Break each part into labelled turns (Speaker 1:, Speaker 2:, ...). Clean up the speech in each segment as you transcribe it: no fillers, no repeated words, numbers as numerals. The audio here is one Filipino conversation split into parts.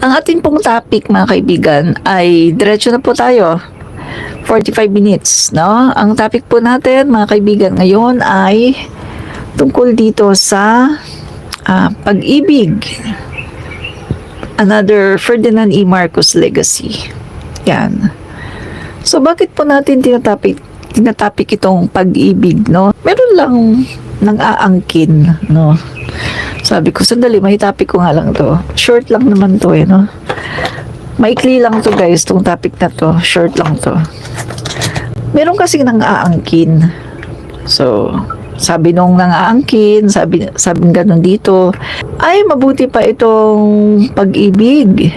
Speaker 1: Ang ating pong topic, mga kaibigan, ay diretso na po tayo. 45 minutes, no? Ang topic po natin, mga kaibigan, ngayon ay tungkol dito sa pag-ibig. Another Ferdinand E. Marcos legacy. Yan. So, bakit po natin tinatapik itong pag-ibig, no? Meron lang nang aangkin, no? Sabi ko, sandali, may topic ko nga lang to. Short lang naman to, no? Maikli lang to, guys, tong topic na to. Short lang to. Meron kasing nang aangkin. So, sabi nung nang aangkin, sabi ganun dito, ay, mabuti pa itong pag-ibig.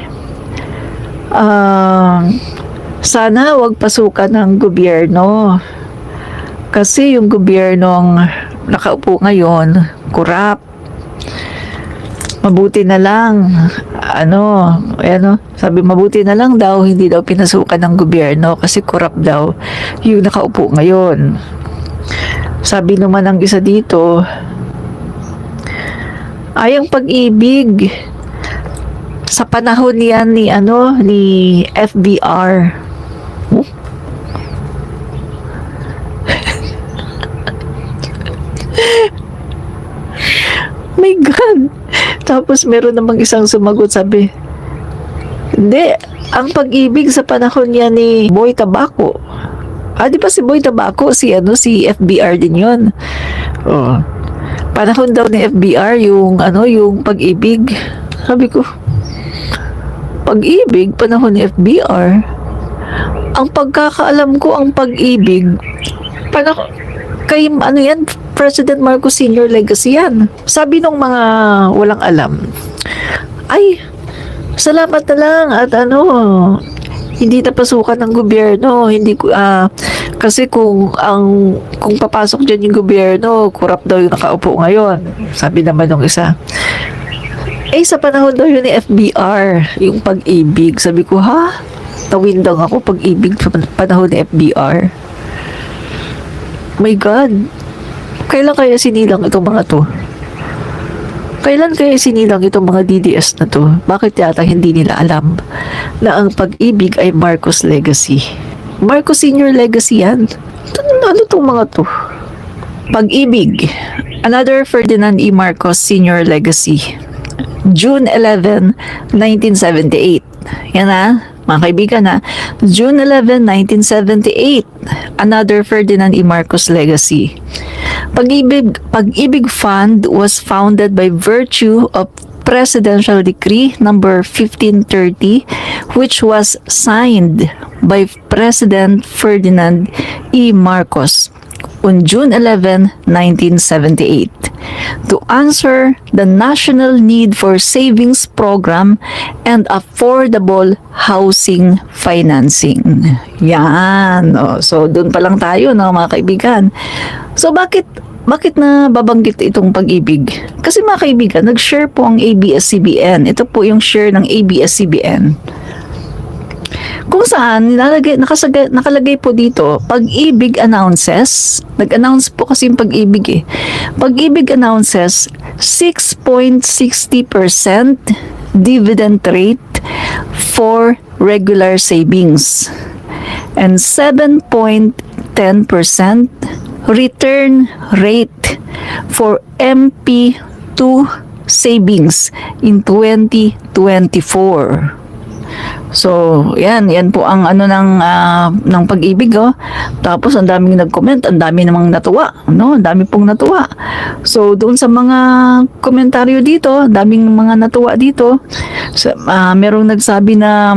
Speaker 1: Sana wag pasukan ng gobyerno. Kasi yung gobyernong nakaupo ngayon, kurap. Mabuti na lang, sabi mabuti na lang daw, hindi daw pinasukan ng gobyerno kasi kurap daw yung nakaupo ngayon. Sabi naman ng isa dito, ay ang pag-ibig sa panahon niyan ni FBR. My God! Tapos meron namang isang sumagot, sabi, hindi, ang pag-ibig sa panahon niya ni Boy Tabaco. Di ba si Boy Tabaco, si FBR din yun. Oh. Panahon daw ni FBR yung pag-ibig. Sabi ko, pag-ibig, panahon ni FBR. Ang pagkakaalam ko, ang pag-ibig, kay President Marcos Sr. legacy yan. Sabi nung mga walang alam, ay, salamat na lang at hindi napasukan ng gobyerno, kasi kung papasok diyan yung gobyerno, kurap daw yung nakaupo ngayon. Sabi naman ng isa. Sa panahon daw yun ni FBR, yung pag-ibig. Sabi ko, tawindang ako pag-ibig sa panahon ni FBR. My God, kailan kaya sinilang itong mga to? Kailan kaya sinilang itong mga DDS na to? Bakit yata hindi nila alam na ang pag-ibig ay Marcos legacy? Marcos Sr. legacy yan. Ano itong mga to? Pag-ibig. Another Ferdinand E. Marcos Sr. legacy. June 11, 1978. Yan mga kaibigan June 11, 1978. Another Ferdinand E. Marcos legacy. Pag-ibig Fund was founded by virtue of Presidential Decree number 1530, which was signed by President Ferdinand E. Marcos on June 11, 1978, to answer the national need for savings program and affordable housing financing. Yan. So, doon pa lang tayo, mga kaibigan. So, bakit na babanggit itong pag-ibig? Kasi mga kaibigan, nag-share po ang ABS-CBN. Ito po yung share ng ABS-CBN. Kung saan, nakalagay po dito, pag-ibig announces, nag-announce po kasi yung pag-ibig Pag-ibig announces 6.60% dividend rate for regular savings and 7.10% return rate for MP2 savings in 2024. So, yan po ang ng pag-ibig, Tapos ang daming nag-comment, ang dami namang natuwa, Ang dami pong natuwa. So, doon sa mga komentaryo dito, daming mga natuwa dito. So, merong nagsabi na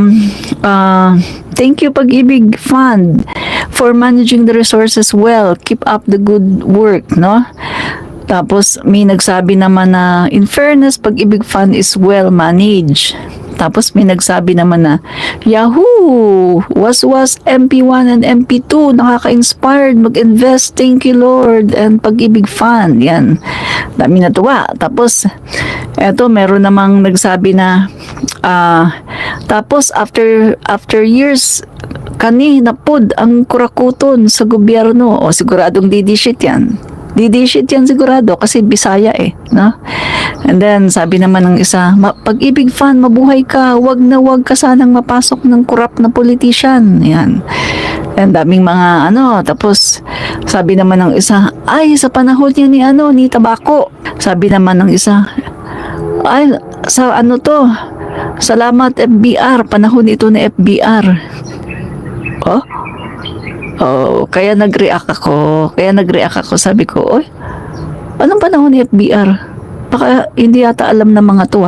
Speaker 1: thank you Pag-ibig Fund for managing the resources well. Keep up the good work, Tapos may nagsabi naman na in fairness, Pag-ibig Fund is well managed. Tapos may nagsabi naman na, Yahoo! Was MP1 and MP2, nakaka-inspired mag-invest. Thank you Lord and Pag-ibig Fund. Yan. Dami natuwa. Tapos, eto, meron namang nagsabi na, tapos after years, kani napod ang kurakuton sa gobyerno. O siguradong DD shit yan. Didishit yan sigurado kasi Bisaya eh, no? And then, sabi naman ng isa, Pag-ibig fan, mabuhay ka, wag na wag ka sanang mapasok ng corrupt na politician. Yan. And daming mga tapos sabi naman ng isa, ay, sa panahon niya ni Tabako. Sabi naman ng isa, ay, sa salamat FBR, panahon ito ni FBR. Oh? Oh, kaya nag-react ako. Sabi ko, oy, anong panahon ni FBR? Baka hindi yata alam ng mga to.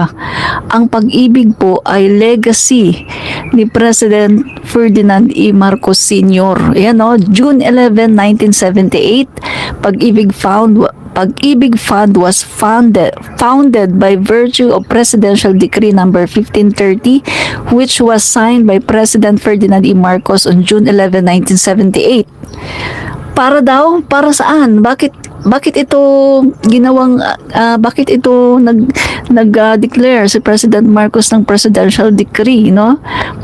Speaker 1: Ang pag-ibig po ay legacy ni President Ferdinand E. Marcos Sr. Yan June 11, 1978, Pag-ibig Fund was founded by virtue of Presidential Decree number 1530, which was signed by President Ferdinand E. Marcos on June 11, 1978. Para saan? Bakit ito ginawang bakit ito nag-declare si President Marcos ng Presidential Decree,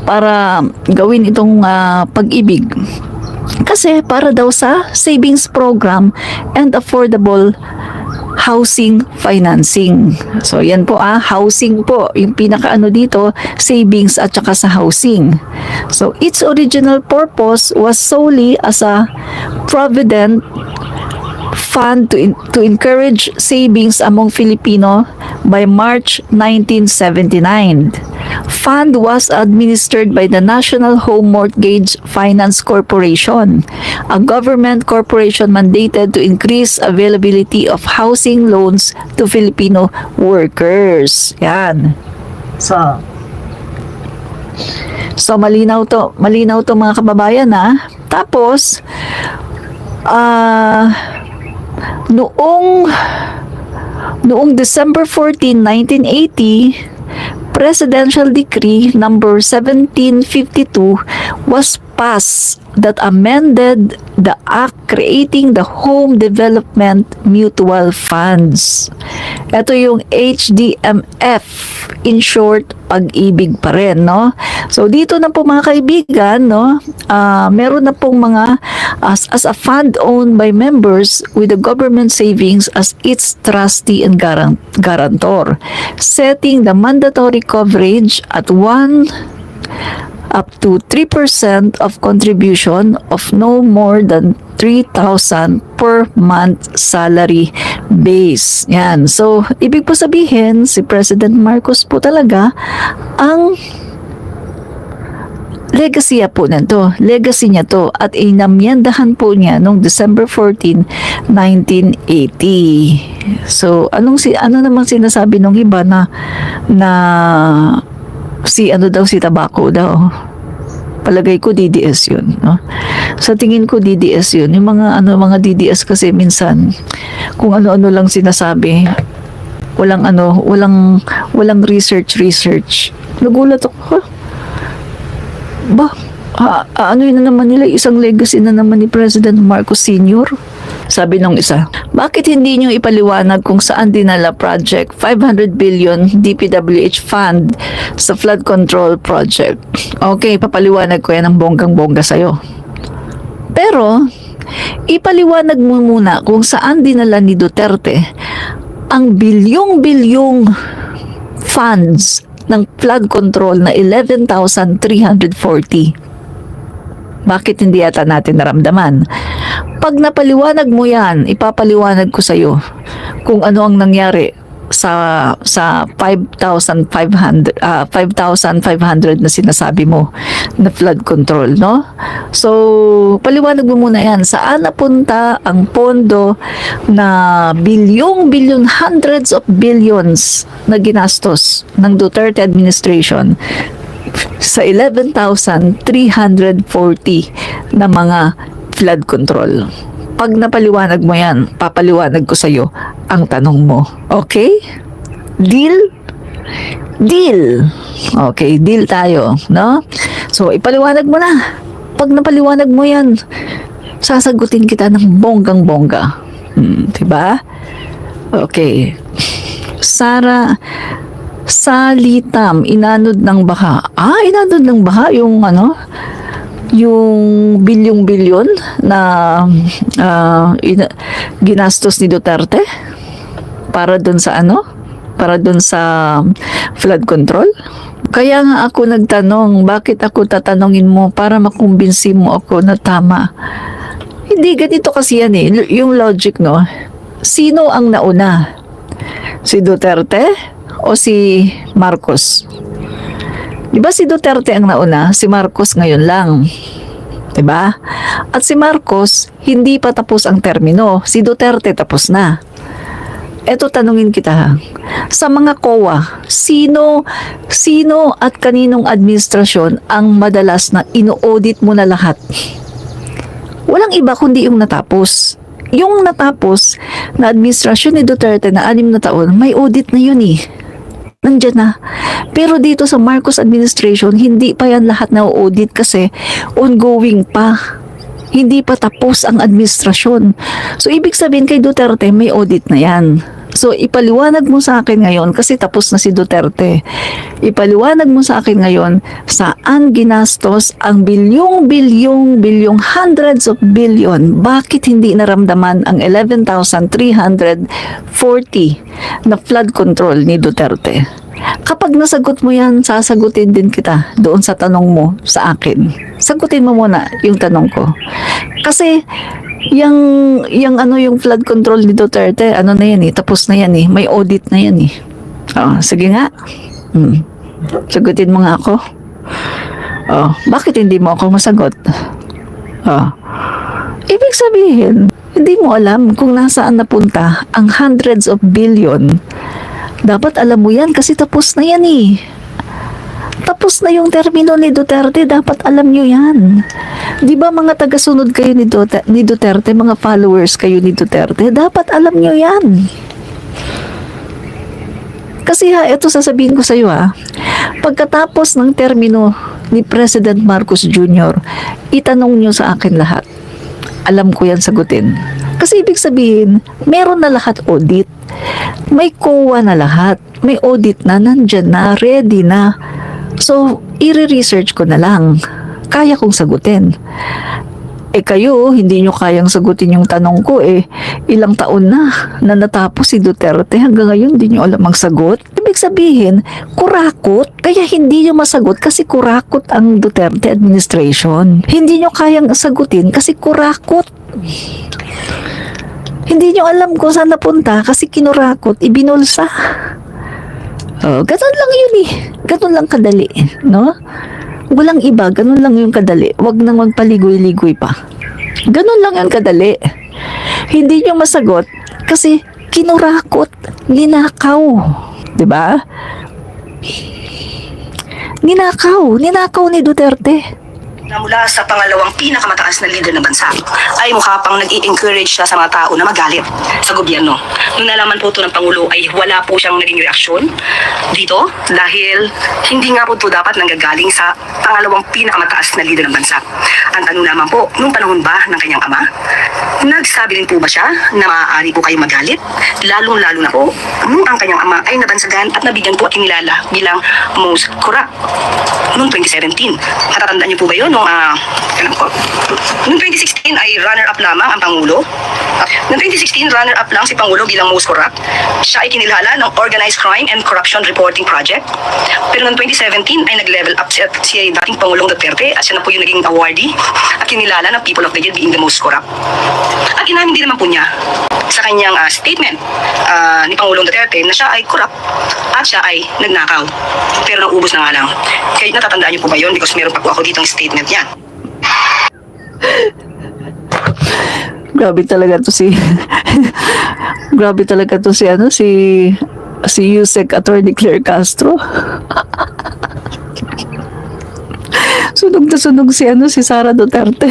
Speaker 1: para gawin itong pag-ibig? Kasi para daw sa savings program and affordable housing financing. So yan po housing po, yung pinakaano dito, savings at saka sa housing. So its original purpose was solely as a provident fund to encourage savings among Filipino by March 1979. Fund was administered by the National Home Mortgage Finance Corporation, a government corporation mandated to increase availability of housing loans to Filipino workers. Yan. So malinaw to mga kababayan Tapos noong December 14, 1980, Presidential Decree number 1752 was passed that amended the act creating the Home Development Mutual Funds. Ito yung HDMF, in short, pag-ibig pa rin, So dito na po mga kaibigan, meron na pong mga as a fund owned by members with the government savings as its trustee and guarantor, setting the mandatory coverage at up to 3% of contribution of no more than 3,000 per month salary base. Yan. So, ibig po sabihin, si President Marcos po talaga ang legacy niya to at inamyendahan po niya noong December 14, 1980. So, ano namang sinasabi nung iba na si Tabako daw. Palagay ko DDS yun, Sa tingin ko DDS yun. Yung mga DDS kasi minsan kung ano-ano lang sinasabi. Walang research. Nagulat ako. Ano yun na naman nila, isang legacy na naman ni President Marcos Sr. Sabi nung isa, bakit hindi nyo ipaliwanag kung saan dinala project 500 billion DPWH fund sa flood control project? Okay, papaliwanag ko yan ng bonggang-bongga sa'yo. Pero, ipaliwanag mo muna kung saan dinala ni Duterte ang bilyong-bilyong funds ng flood control na 11,340. Bakit hindi yata natin naramdaman? Pag napaliwanag mo yan, ipapaliwanag ko sa'yo kung ano ang nangyari sa 5,500 na sinasabi mo na flood control, So, paliwanag mo muna yan. Saan napunta ang pondo na bilyon, hundreds of billions na ginastos ng Duterte administration sa 11,340 na mga flood control. Pag napaliwanag mo yan, papaliwanag ko sa'yo ang tanong mo. Okay? Deal? Deal! Okay, deal tayo, So, ipaliwanag mo na. Pag napaliwanag mo yan, sasagutin kita ng bonggang-bongga. Diba? Okay. Sara Salitam, inanod ng baha. Inanod ng baha yung yung bilyong-bilyon na ginastos ni Duterte para dun sa para dun sa flood control. Kaya nga ako nagtanong, bakit ako tatanungin mo para makumbinsi mo ako na tama? Hindi, ganito kasi yan yung logic, no? Sino ang nauna? Si Duterte o si Marcos? Diba si Duterte ang nauna, si Marcos ngayon lang. Diba? At si Marcos, hindi pa tapos ang termino. Si Duterte tapos na. Eto, tanungin kita. Sa mga COA, sino at kaninong administrasyon ang madalas na ino-audit mo na lahat? Walang iba kundi yung natapos. Yung natapos na administrasyon ni Duterte na 6 na taon, may audit na yun eh. Nandiyan na. Pero dito sa Marcos administration, hindi pa yan lahat na audit kasi ongoing pa. Hindi pa tapos ang administrasyon. So, ibig sabihin kay Duterte, may audit na yan. So, ipaliwanag mo sa akin ngayon, kasi tapos na si Duterte, ipaliwanag mo sa akin ngayon, saan ginastos ang bilyong, hundreds of billion, bakit hindi naramdaman ang 11,340 na flood control ni Duterte? Kapag nasagot mo yan, sasagutin din kita doon sa tanong mo sa akin. Sagutin mo muna yung tanong ko. Kasi, yung flood control ni Duterte, na yan tapos na yan may audit na yan sige nga. Sagutin mo nga ako. Bakit hindi mo ako masagot? Ibig sabihin, hindi mo alam kung nasaan napunta ang hundreds of billion. Dapat alam mo yan kasi tapos na yan Tapos na yung termino ni Duterte, dapat alam nyo yan. Di ba mga tagasunod kayo ni Duterte, mga followers kayo ni Duterte, dapat alam nyo yan. Kasi ito sasabihin ko sa iyo pagkatapos ng termino ni President Marcos Jr., itanong nyo sa akin lahat. Alam ko yan sagutin. Kasi ibig sabihin, meron na lahat audit. May COA na lahat. May audit na, nandyan na, ready na. So, i-research ko na lang. Kaya kong sagutin. Kayo, hindi nyo kayang sagutin yung tanong ko ilang taon na natapos si Duterte. Hanggang ngayon, hindi nyo alam ang sagot. Ibig sabihin, kurakot. Kaya hindi nyo masagot kasi kurakot ang Duterte administration. Hindi nyo kayang sagutin kasi kurakot. Hindi nyo alam kung saan napunta kasi kinurakot, ibinulsa. Ganun lang yun Ganun lang kadali, no? Walang iba, ganun lang yung kadali. Huwag nang magpaligoy-ligoy pa. Ganun lang yung kadali. Hindi nyo masagot kasi kinurakot, ninakaw. Diba? Ninakaw ni Duterte.
Speaker 2: Na mula sa pangalawang pinakamataas na leader ng bansa ay mukha pang nag-i-encourage siya sa mga tao na magalit sa gobyerno. Nung nalaman po ito ng Pangulo ay wala po siyang naging reaksyon dito dahil hindi nga po ito dapat nanggagaling sa pangalawang pinakamataas na leader ng bansa. Ang tanong naman po, nung panahon ba ng kanyang ama, nagsabi rin po ba siya na maaari po kayo magalit? Lalong-lalo na po nung ang kanyang ama ay nabansagan at nabigyan po at kinilala bilang most corrupt noong 2017. Matatandaan niyo po ba yun? Noong 2016 ay runner-up lamang ang Pangulo. Noong 2016, runner-up lang si Pangulo bilang most corrupt. Siya ay kinilala ng Organized Crime and Corruption Reporting Project. Pero noong 2017 ay nag-level up si dating Pangulong Duterte at siya na po yung naging awardee at kinilala ng People of the Year being the most corrupt. At inamin din naman po niya sa kanyang statement ni Pangulong Duterte na siya ay corrupt at siya ay nagnakaw. Pero naubos na nga lang. Kaya natatandaan niyo po ba yun? Because meron pa po ako ditong statement yan.
Speaker 1: Grabe talaga to si si Yusek Attorney Claire Castro. Sunog na sunog si Sara Duterte.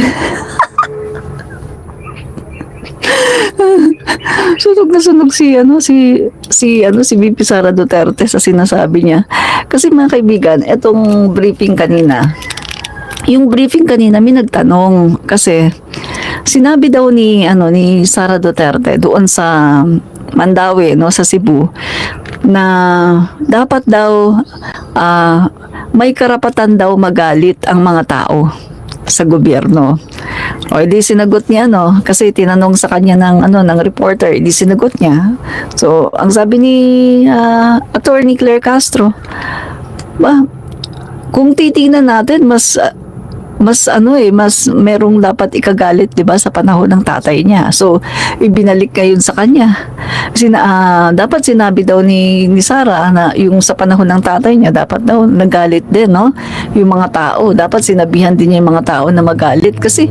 Speaker 1: Sunog na sunog si VP Sara Duterte sa sinasabi niya. Kasi mga kaibigan, etong briefing kanina, may nagtanong kasi sinabi daw ni Sara Duterte doon sa Mandaue, sa Cebu, na dapat daw may karapatan daw magalit ang mga tao. sa gobyerno. O edi sinagot niya kasi tinanong sa kanya ng reporter, edi sinagot niya. So, ang sabi ni Attorney Claire Castro, kung titingnan natin mas merong dapat ikagalit, 'di ba, sa panahon ng tatay niya. So, ibinalik ngayon sa kanya. Dapat sinabi daw ni Sara na yung sa panahon ng tatay niya, dapat daw nagalit din, yung mga tao. Dapat sinabihan din niya yung mga tao na magalit. Kasi,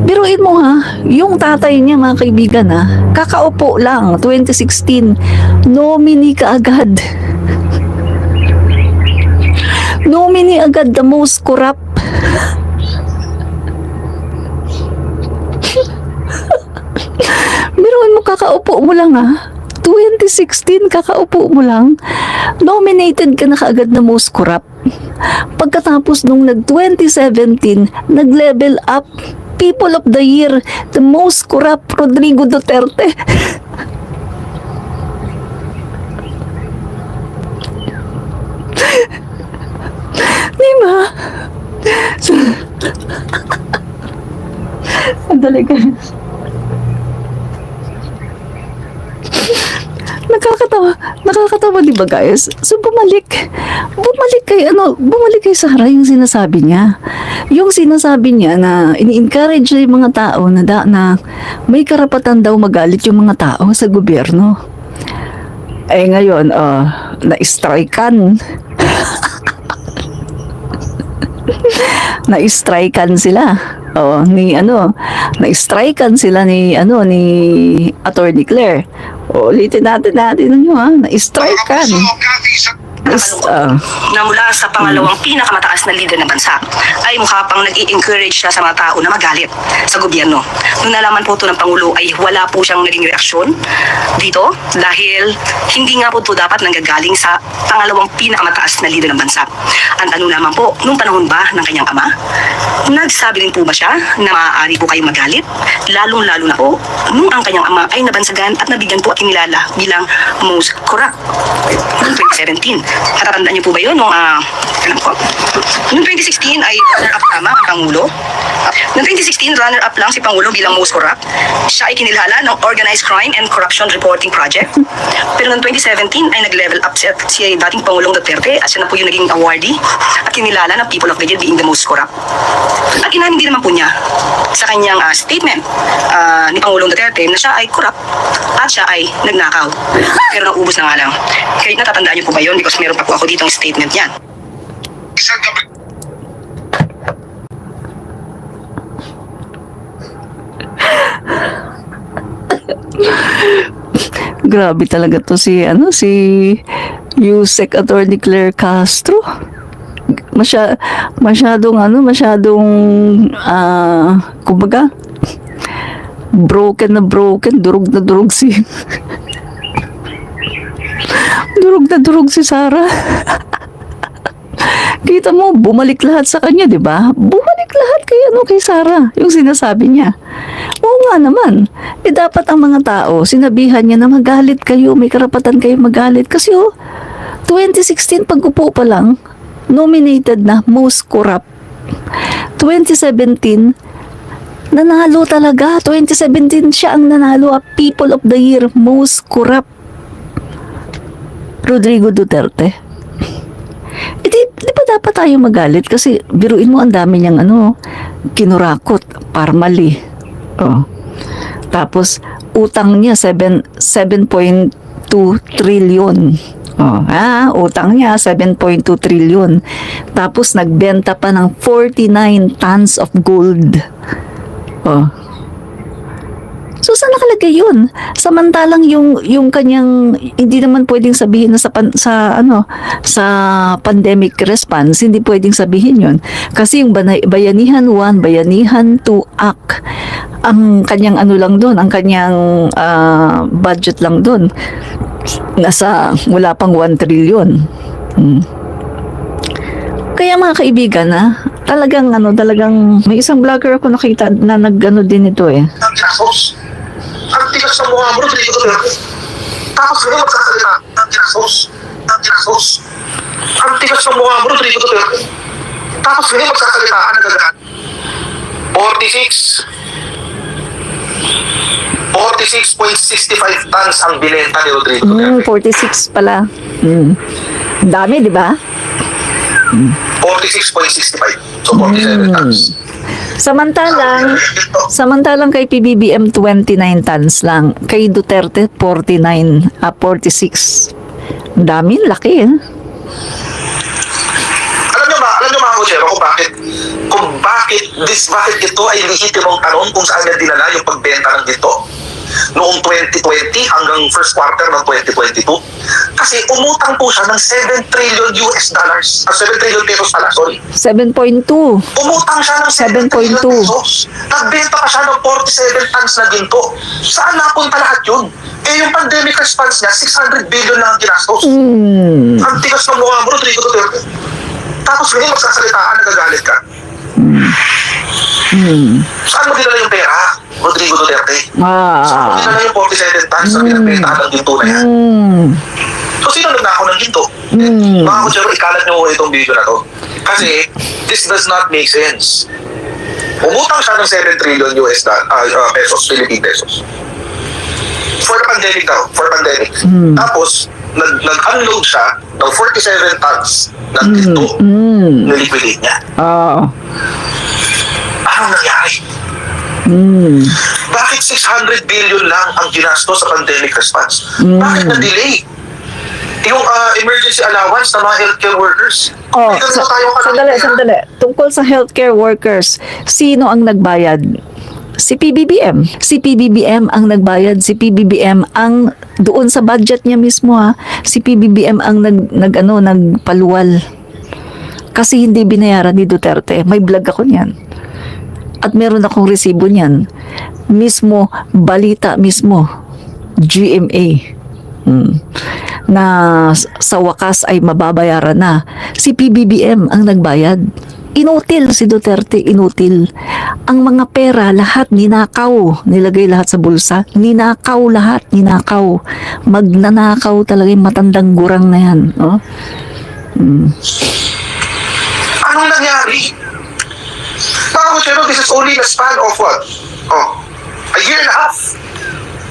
Speaker 1: biruin mo yung tatay niya, mga kaibigan kakaupo lang, 2016, nominee ka agad. Nominee agad, the most corrupt. Biruin mo, kakaupo mo lang 2016, kakaupo mo lang, nominated ka na kaagad na most corrupt. Pagkatapos nung nag-2017, nag-level up, People of the Year, the most corrupt, Rodrigo Duterte. Diba? Sandali ka. Nakakatawa, di ba, guys? So, bumalik kay Sara yung sinasabi niya. Yung sinasabi niya na ini-encourage yung mga tao na may karapatan daw magalit yung mga tao sa gobyerno. Eh, ngayon, na-strikean. Na-strikean sila. Na-strikean sila ni Attorney Claire. Ulitin natin na-strikean.
Speaker 2: Na mula sa pangalawang pinakamataas na leader ng bansa ay mukha pang nag-i-encourage siya sa mga tao na magalit sa gobyerno. Nung nalaman po ito ng Pangulo ay wala po siyang naging reaksyon dito dahil hindi nga po ito dapat nanggagaling sa pangalawang pinakamataas na leader ng bansa. Ang tanong naman po, nung panahon ba ng kanyang ama, nagsabi rin po ba siya na maaari po kayong magalit? Lalong-lalo na po nung ang kanyang ama ay nabansagan at nabigyan po at kinilala bilang most corrupt noong 2017. Natatandaan niyo po ba yun? Noong 2016 ay runner-up tama ang Pangulo. Noong 2016, runner-up lang si Pangulo bilang most corrupt. Siya ay kinilala ng Organized Crime and Corruption Reporting Project. Pero noong 2017 ay nag-level up si dating Pangulong Duterte at siya na po yung naging awardee at kinilala ng People of the Year being the most corrupt. At inamin din naman po niya sa kanyang statement ni Pangulong Duterte na siya ay corrupt at siya ay nagnakaw. Pero naubos na nga lang. Kaya natatandaan niyo po ba yun? Because meron pa po ako ditong statement yan.
Speaker 1: Grabe talaga to si Yusek Attorney Claire Castro. Masyadong kumbaga broken, durog na durog si Sara. Kita mo, bumalik lahat sa kanya, di ba? Bumalik lahat kay Sara, yung sinasabi niya. Oo nga naman. Dapat ang mga tao, sinabihan niya na magalit kayo, may karapatan kayo magalit. Kasi 2016, pag-upo pa lang, nominated na most corrupt. 2017, nanalo talaga. 2017, siya ang nanalo at People of the Year, most corrupt. Rodrigo Duterte. Di ba dapat tayo magalit? Kasi biruin mo, ang dami niyang kinurakot, parmali. Tapos, utang niya 7.2 trillion. Utang niya 7.2 trillion. Tapos, nagbenta pa ng 49 tons of gold. So, saan nakalagay yun? Samantalang yung kanyang, hindi naman pwedeng sabihin na sa pandemic response, hindi pwedeng sabihin yun. Kasi yung Bayanihan 1, Bayanihan 2 Act, ang kanyang lang doon, ang kanyang budget lang doon, wala pang 1 trillion. Kaya mga kaibigan, talagang may isang vlogger ako nakita na din ito
Speaker 3: Ang tigas sa mukha mo, Rodrigo Duterte. Tapos ngayon magsasalita ng ginastos. Ang tigas sa mukha mo, Rodrigo Duterte. Tapos ngayon magsasalita ng agad. 46. 46.65 tons ang binenta ni Rodrigo Duterte.
Speaker 1: 46 pala. Ang dami, di ba?
Speaker 3: 46.65. So 47 tons.
Speaker 1: Samantalang kay PBBM 29 tons lang, kay Duterte 46. Ang dami, laki eh.
Speaker 3: Alam niyo mga kutsero kung bakit ito ay lehitimong tanong kung saan niya dinala yung pagbenta ng ginto noong 2020 hanggang first quarter ng 2022. Kasi umutang po siya ng 7 trillion US dollars. 7 trillion pesos pala, sorry.
Speaker 1: 7.2.
Speaker 3: Umutang siya ng 7 trillion pesos. Nagbenta pa siya ng 47 tons na ginto. Saan napunta lahat yun? Eh yung pandemic response niya, 600 billion lang ang ginastos. Ang tigas ng mukha mo, Rodrigo Duterte. Tapos ngayon magsasalita ka, nagagalit ka. Saan mo dinala yung pera, Rodrigo Duterte? Saan mo dinala yung 47 tons na pinagbentahan ng ginto na yan? So sino nagnakaw ng ginto? Mga kutsero, ikalat niyo itong video na to. Kasi this does not make sense. Umutang siya ng 7 trillion US pesos, Philippine pesos. For the pandemic daw, for pandemic. Tapos, nag-unload siya ng 47 tons ng ginto na liquidate niya. Anong nangyari? Bakit 600 billion lang ang ginastos sa pandemic response? Bakit na-delay? Yung emergency allowance ng mga healthcare workers.
Speaker 1: Sandali. Tungkol sa healthcare workers, sino ang nagbayad? Si PBBM. Si PBBM ang nagbayad. Si PBBM ang doon sa budget niya mismo si PBBM ang nagpaluwal. Kasi hindi binayaran ni Duterte. May vlog ako niyan. At meron akong resibo niyan. Mismo, balita mismo. GMA. Na sa wakas ay mababayaran na. Si PBBM ang nagbayad. Inutil si Duterte, inutil. Ang mga pera, lahat ninakaw. Nilagay lahat sa bulsa. Ninakaw lahat, ninakaw. Magnanakaw talaga yung matandang gurang na yan.
Speaker 3: Anong nangyari? Kutsero, this is only the span of what? A year and a half.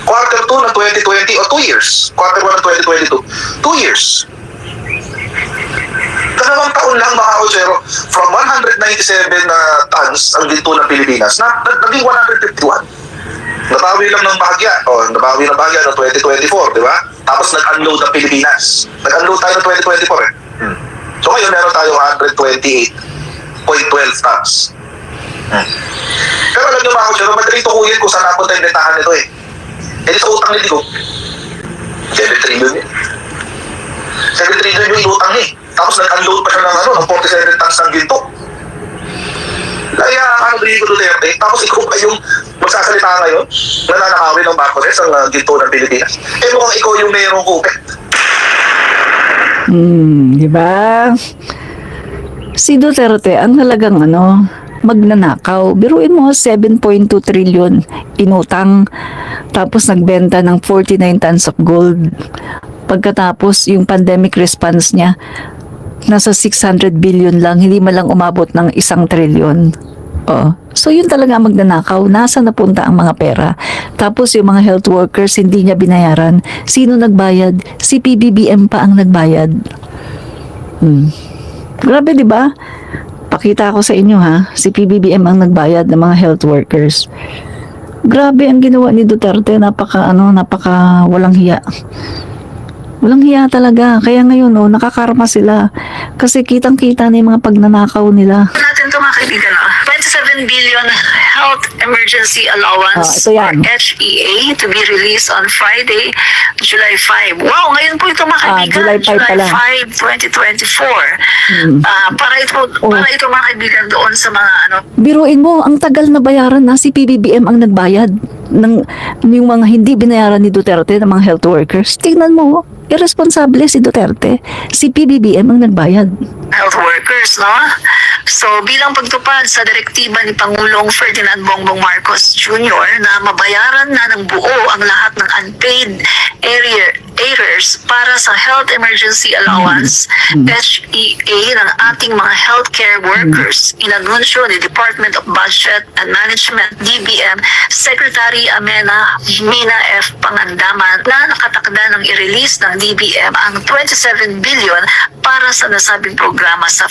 Speaker 3: Quarter 2 ng 2020 o 2 years. Quarter 1 ng 2022. 2 years. 2 taon lang mga kutsero. From 197 tons ang ginto ng Pilipinas naging 151. Nabawi lang ng bahagya. Nabawi ng bahagya ng 2024, di ba? Tapos nag-unload ng Pilipinas. Nag-unload tayo ng 2024 eh. So ngayon meron tayong 128.12 tons. Pero alam nyo mga kutsero, madaling tukuyin kung saan napunta yung bentahan nito eh. Eh sa utang ni Digo, 7 trillion eh. 7 trillion yung inutang eh. Tapos nag-unload pa siya ng 47 tons ng ginto. Kaya Rodrigo Duterte, tapos ikaw pa yung magsasalita ngayon, nananakawin ng Marcoses ang ginto ng Pilipinas. Eh mukhang ikaw yung mayroong kupit.
Speaker 1: Di ba? Si Duterte, ang talagang magnanakaw. Biruin mo, 7.2 trillion inutang. Tapos nagbenta ng 49 tons of gold. Pagkatapos, yung pandemic response niya, nasa 600 billion lang, hindi man lang umabot ng 1 trillion. So yun talaga magnanakaw. Nasa napunta ang mga pera. Tapos yung mga health workers, hindi niya binayaran. Sino nagbayad? Si PBBM pa ang nagbayad. Grabe, di ba? Pakita ko sa inyo si PBBM ang nagbayad ng mga health workers. Grabe ang ginawa ni Duterte, napaka walang hiya. Walang hiya talaga. Kaya ngayon nakakarma sila. Kasi kitang-kita na yung mga pagnanakaw nila.
Speaker 2: Natin ito mga kaibigan, 27 billion health emergency allowance
Speaker 1: ito yan.
Speaker 2: or HEA to be released on Friday, July 5. Wow, ngayon po ito mga kaibigan,
Speaker 1: July 5 pala.
Speaker 2: 5, 2024. Para ito mga kaibigan doon sa mga
Speaker 1: Biruin mo, ang tagal na bayaran na si PBBM ang nagbayad ng yung mga hindi binayaran ni Duterte ng mga health workers. Tingnan mo, irresponsable si Duterte. Si PBBM ang nagbayad.
Speaker 2: health workers, no? So, bilang pagtupad sa direktiba ni Pangulong Ferdinand Bongbong Marcos Jr. na mabayaran na ng buo ang lahat ng unpaid
Speaker 4: arrears para sa Health Emergency Allowance, HEA, ng ating mga healthcare workers. Inanunsyo ni Department of Budget and Management, DBM, Secretary Mina F. Pangandaman na nakatakda ng i-release ng DBM ang 27 billion para sa nasabing programa sa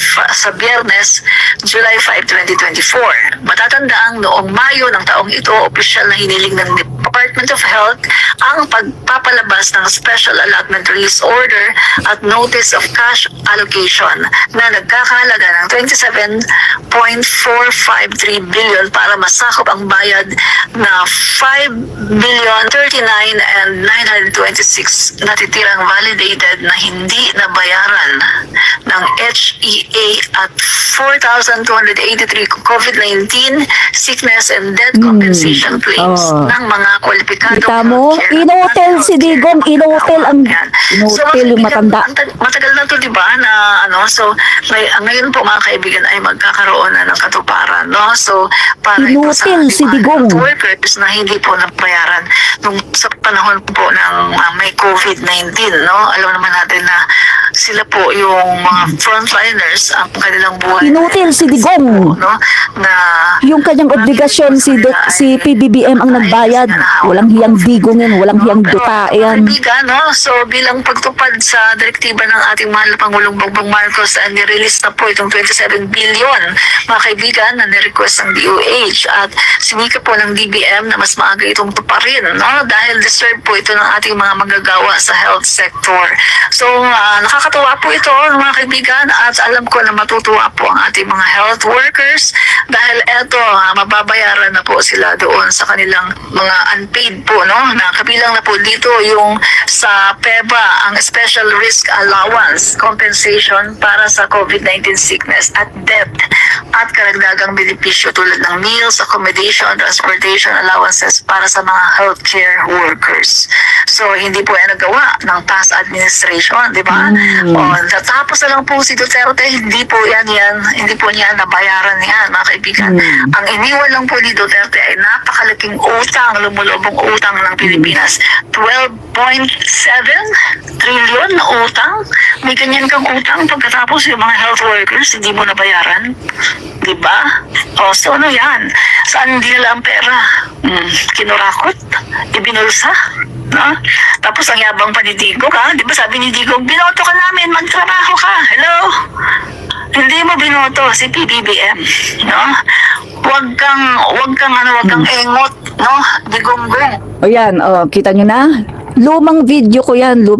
Speaker 4: Biyernes, July 5, 2024. Matatandaang noong Mayo ng taong ito, opisyal na hiniling ng Department of Health ang pagpapalabas ng Special Allotment Release Order at Notice of Cash Allocation na nagkakahalaga ng 27.453 billion para masakop ang bayad na 5,039,926 natitirang validated na hindi nabayaran ng HEA at 4,283 COVID-19 sickness and death compensation claims ng mga kwalipikadong
Speaker 5: Kita mo,
Speaker 4: healthcare
Speaker 5: inotel si Digong, inotel ang inotel yung matanda.
Speaker 4: Matagal na to, di ba, na so ngayon po mga kaibigan ay magkakaroon na ng katuparan, no? So para ito sa
Speaker 5: Inutil si
Speaker 4: mga
Speaker 5: Digong.
Speaker 4: health workers na hindi po nabayaran nung sa panahon po ng may COVID-19, no? Alam naman natin na sila po yung mga frontliners, ang kanilang buhay.
Speaker 5: Inutil si Digong.
Speaker 4: No? Na
Speaker 5: Yung kanyang obligasyon si PBBM ang nagbayad. Walang hiyang digongin, walang hiyang dutayan.
Speaker 4: Kaibigan, no? So bilang pagtupad sa direktiba ng ating mahal na Pangulong Bongbong Marcos, nirelease na po itong 27 billion, mga kaibigan, na nirequest ng DOH at sinika po ng DBM na mas maaga itong tuparin, no? Dahil deserve po ito ng ating mga manggagawa sa health sector. So nakakatuwa po ito, mga kaibigan, at alam ko na matutuwa po ang ating mga health workers dahil eto, mababayaran na po sila doon sa kanilang mga unpaid po, no? Na kabilang na po dito yung sa PEBA, ang Special Risk Allowance Compensation para sa COVID-19 sickness at death at karagdagang benepisyo tulad ng meals, accommodation, transportation allowances para sa mga healthcare workers. So, hindi po yan nagawa ng past administration, di ba? O, natapos na lang po si Duterte, hindi po niya nabayaran yan, mga kaibigan. Ang iniwan lang po ni Duterte ay napakalaking utang, lumulubong utang ng Pilipinas. 12.7 trillion na utang. May ganyan kang utang pagkatapos yung mga health workers, hindi mo nabayaran. Di ba? O, so ano yan? Saan dinala ang pera? Kinurakot? Ibinulsa? No? Tapos ang yabang pa ni Digong, di ba sabi ni Digong, binoto ka namin, magtrabaho ka. Hello? Hindi mo binoto si PBBM, no? Huwag kang engot, no? Digonggong.
Speaker 5: O yan, kita nyo na? Lumang video ko yan, no?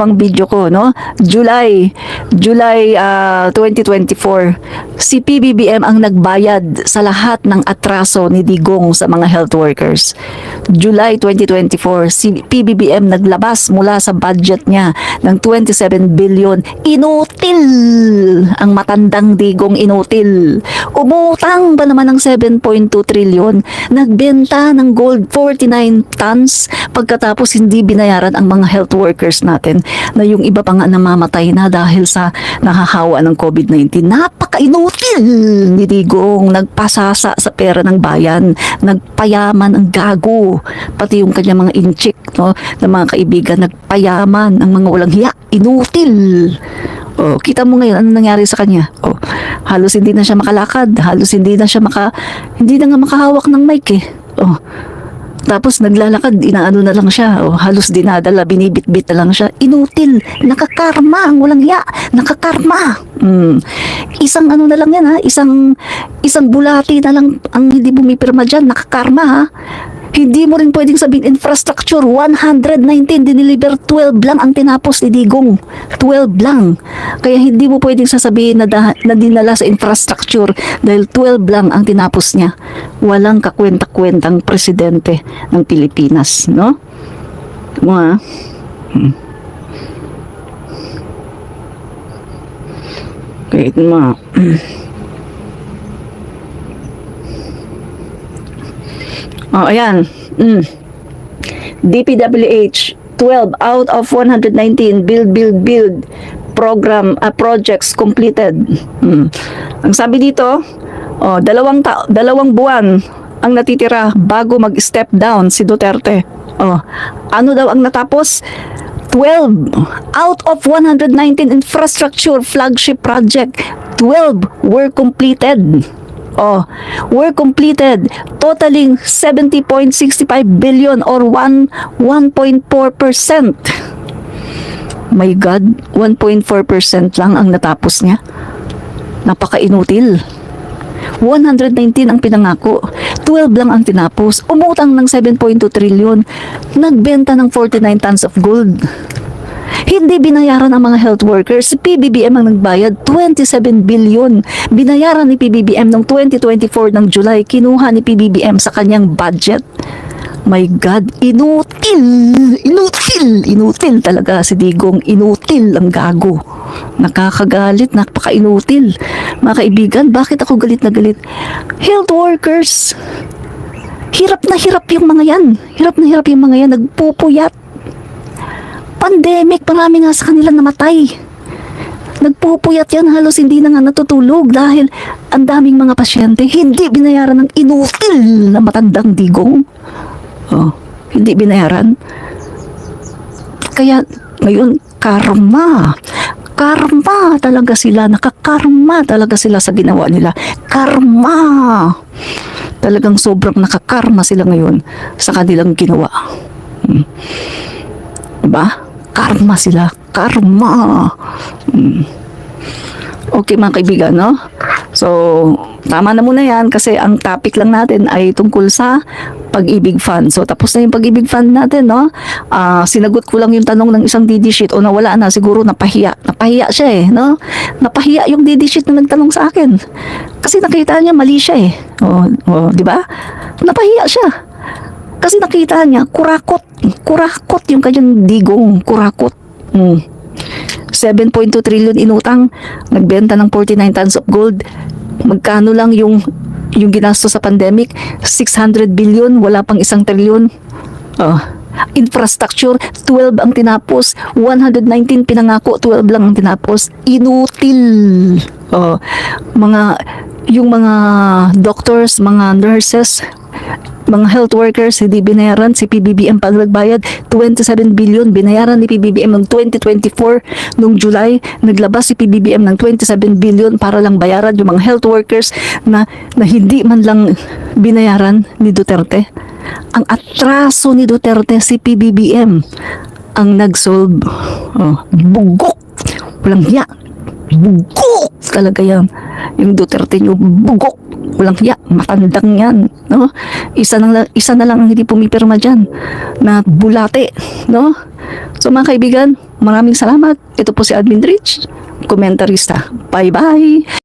Speaker 5: July 2024. Si PBBM ang nagbayad sa lahat ng atraso ni Digong sa mga health workers. July 2024, si PBBM naglabas mula sa budget niya ng 27 billion. Inutil! Ang matandang Digong inutil. Umutang pa naman ng 7.2 trillion. Nagbenta ng gold 49 tons pagkatapos hindi binayaran ang mga health workers natin na yung iba pa nga namamatay na dahil sa nahahawa ng COVID-19. Napaka-inutil ni Digong. Nagpasasa sa pera ng bayan. Nagpayaman ang gago. Pati yung kanya mga inchik, no, na mga kaibigan, nagpayaman ang mga walang hiya. Inutil. Oh, kita mo ngayon ano nangyari sa kanya. Oh, halos hindi na siya makalakad, halos hindi na nga makahawak ng mic eh. Oh. Tapos naglalakad, inaano na lang siya. O, halos dinadala, binibit-bit na lang siya. Inutil. Nakakarma ang walang hiya. Nakakarma. Isang ano na lang yan ha. Isang bulati na lang ang hindi bumipirma dyan. Nakakarma ha. Hindi mo rin pwedeng sabihin infrastructure. 119 diniliver, 12 lang ang tinapos ni Digong. 12 lang. Kaya hindi mo pwedeng sasabihin na dinala sa infrastructure dahil 12 lang ang tinapos niya. Walang kakwenta-kwentang presidente ng Pilipinas, no? Mga kahit mga oh, ayan. DPWH 12 out of 119 build program projects completed. Ang sabi dito, dalawang buwan ang natitira bago mag-step down si Duterte. Ano daw ang natapos? 12 out of 119 infrastructure flagship project, 12 were completed. Were completed, totaling 70.65 billion or 1.4%. My God, 1.4% lang ang natapos niya. Napaka-inutil. 119 ang pinangako, 12 lang ang tinapos, umutang ng 7.2 trillion, nagbenta ng 49 tons of gold. Hindi binayaran ang mga health workers. Si PBBM ang nagbayad, 27 billion. Binayaran ni PBBM noong 2024 ng July, kinuha ni PBBM sa kanyang budget. My God, inutil talaga si Digong, inutil ang gago. Nakakagalit, napaka-inutil. Mga kaibigan, bakit ako galit na galit? Health workers, hirap na hirap yung mga yan. Hirap na hirap yung mga yan, nagpupuyat. Pandemic, marami nga sa kanila namatay. Nagpupuyat yan, halos hindi na nga natutulog dahil ang daming mga pasyente hindi binayaran ng inutil na matandang Digong. Hindi binayaran. Kaya ngayon, karma talaga sila, nakakarma talaga sila sa ginawa nila. Karma. Talagang sobrang nakakarma sila ngayon sa kanilang ginawa. Diba? Karma sila. Karma. Okay mga kaibigan, no? So, tama na muna yan kasi ang topic lang natin ay tungkol sa Pag-ibig Fund. So, tapos na yung Pag-ibig Fund natin, no? Sinagot ko lang yung tanong ng isang DD sheet o nawala na, siguro napahiya. Napahiya siya eh, no? Napahiya yung DD sheet na nagtanong sa akin. Kasi nakita niya mali siya eh. Di ba? Napahiya siya. Kasi nakita niya, kurakot yung kanyang Digong, kurakot. 7.2 trillion inutang, nagbenta ng 49 tons of gold. Magkano lang yung ginastos sa pandemic? 600 billion, wala pang 1 trillion. Infrastructure, 12 ang tinapos, 119 pinangako, 12 lang ang tinapos. Inutil. Yung mga doctors, mga nurses, mga health workers, hindi binayaran. Si PBBM pag nagbayad, 27 billion, binayaran ni PBBM noong 2024, noong July, naglabas si PBBM ng 27 billion para lang bayaran yung mga health workers na hindi man lang binayaran ni Duterte. Ang atraso ni Duterte, si PBBM ang nag-solve. Bugok! Walang hiya. Bugok! Talaga yan. Yung Duterte nyo, bugok! Walang hiya, matandang yan, no? Isa na lang ang hindi pumipirma dyan na bulate, no? So mga kaibigan, maraming salamat. Ito po si Admin Rich, komentarista. Bye-bye!